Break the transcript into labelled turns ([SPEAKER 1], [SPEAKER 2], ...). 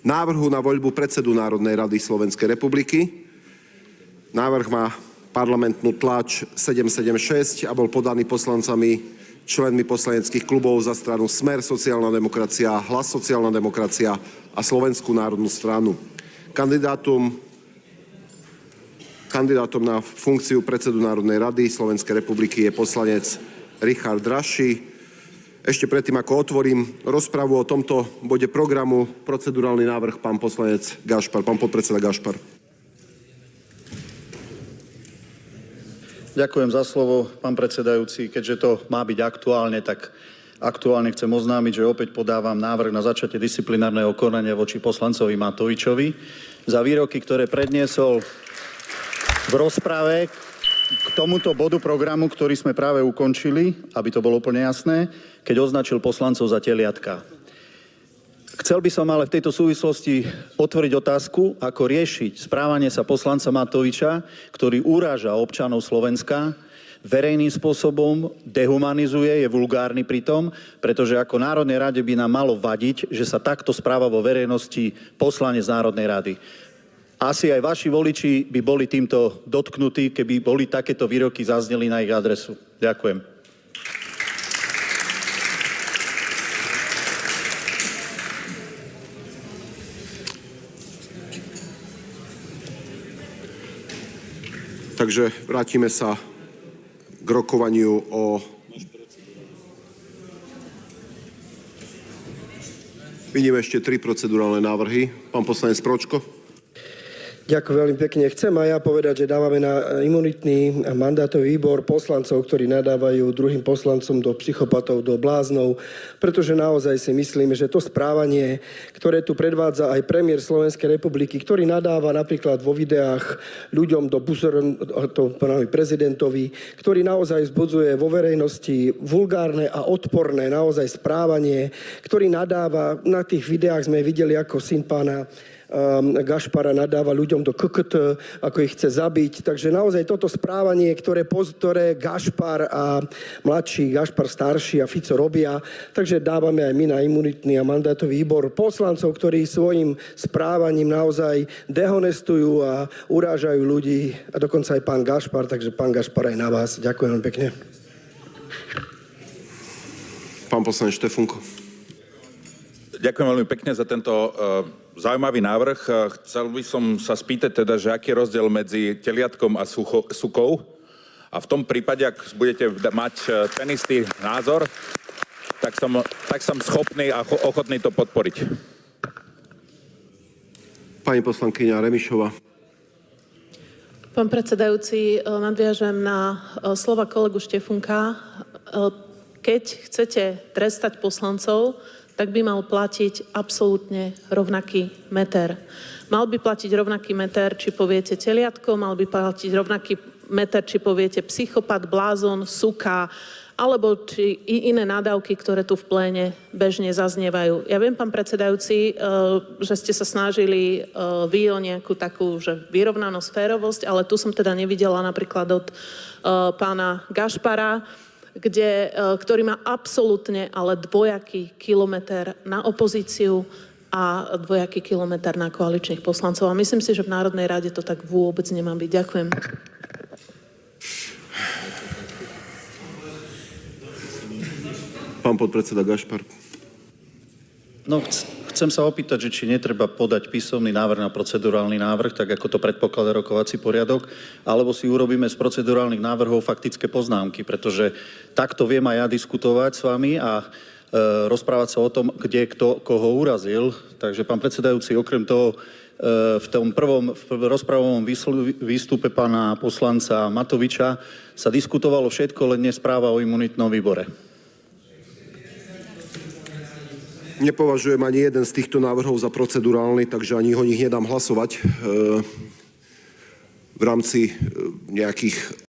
[SPEAKER 1] návrhu na voľbu predsedu Národnej rady Slovenskej republiky. Návrh má parlamentnú tlač 776 a bol podaný poslancami, členmi poslaneckých klubov za stranu Smer, sociálna demokracia, Hlas, sociálna demokracia a Slovenskú národnú stranu. Kandidátom na funkciu predsedu Národnej rady Slovenskej republiky je poslanec Richard Raši. Ešte predtým, ako otvorím rozpravu o tomto bode programu, procedurálny návrh pán poslanec Gašpar, pán podpredseda Gašpar.
[SPEAKER 2] Ďakujem za slovo, pán predsedajúci. Keďže to má byť aktuálne, tak aktuálne chcem oznámiť, že opäť podávam návrh na začatie disciplinárneho konania voči poslancovi Matovičovi za výroky, ktoré predniesol v rozprave k tomuto bodu programu, ktorý sme práve ukončili, aby to bolo úplne jasné, keď označil poslancov za teliatka. Chcel by som ale v tejto súvislosti otvoriť otázku, ako riešiť správanie sa poslanca Matoviča, ktorý uráža občanov Slovenska, verejným spôsobom, dehumanizuje, je vulgárny pritom, pretože ako Národnej rade by nám malo vadiť, že sa takto správa vo verejnosti poslanec Národnej rady. Asi aj vaši voliči by boli týmto dotknutí, keby boli takéto výroky zazneli na ich adresu. Ďakujem.
[SPEAKER 1] Takže vrátime sa k rokovaniu o... Vidím ešte 3 procedurálne návrhy. Pán poslanec Pročko.
[SPEAKER 3] Ďakujem veľmi pekne. Chcem aj ja povedať, že dávame na imunitný mandátový výbor poslancov, ktorí nadávajú druhým poslancom do psychopatov, do bláznov, pretože naozaj si myslíme, že to správanie, ktoré tu predvádza aj premiér Slovenskej republiky, ktorý nadáva napríklad vo videách ľuďom pánovi prezidentovi, ktorý naozaj vzbudzuje vo verejnosti vulgárne a odporné naozaj správanie, ktorý nadáva, na tých videách sme videli, ako syn pána Gašpara nadáva ľuďom do KKT, ako ich chce zabiť. Takže naozaj toto správanie, ktoré Gašpar a mladší, Gašpar starší a Fico robia, takže dávame aj my na imunitný a mandátový výbor poslancov, ktorí svojim správaním naozaj dehonestujú a urážajú ľudí, a dokonca aj pán Gašpar, takže pán Gašpar aj na vás. Ďakujem veľmi pekne.
[SPEAKER 1] Pán poslanec Štefunko.
[SPEAKER 4] Ďakujem veľmi pekne za tento zaujímavý návrh. Chcel by som sa spýtať teda, že aký je rozdiel medzi teliatkom a sukou. A v tom prípade, ak budete mať ten istý názor, tak som schopný a ochotný to podporiť.
[SPEAKER 1] Pani poslankyňa Remišová.
[SPEAKER 5] Pán predsedajúci, nadviažem na slova kolegu Štefunka. Keď chcete trestať poslancov, tak by mal platiť absolútne rovnaký meter. Mal by platiť rovnaký meter, či poviete teliatko, mal by platiť rovnaký meter, či poviete psychopat, blázon, suka, alebo či iné nadávky, ktoré tu v pléne bežne zaznievajú. Ja viem, pán predsedajúci, že ste sa snažili vy o nejakú takú že vyrovnanosť, férovosť, ale tu som teda nevidela napríklad od pána Gašpara, ktorý má absolútne ale dvojaký kilometer na opozíciu a dvojaký kilometer na koaličných poslancov. A myslím si, že v Národnej rade to tak vôbec nemá byť. Ďakujem.
[SPEAKER 1] Pán podpredseda Gašpar.
[SPEAKER 2] No, chcem sa opýtať, že či netreba podať písomný návrh na procedurálny návrh, tak ako to predpokladá rokovací poriadok, alebo si urobíme z procedurálnych návrhov faktické poznámky, pretože takto viem aj ja diskutovať s vami a rozprávať sa o tom, kde kto koho urazil. Takže, pán predsedajúci, okrem toho, v tom prvom rozpravovom výstupe pána poslanca Matoviča sa diskutovalo všetko, len nespráva o imunitnom výbore.
[SPEAKER 1] Nepovažujem ani jeden z týchto návrhov za procedurálny, takže ani o nich nedám hlasovať v rámci nejakých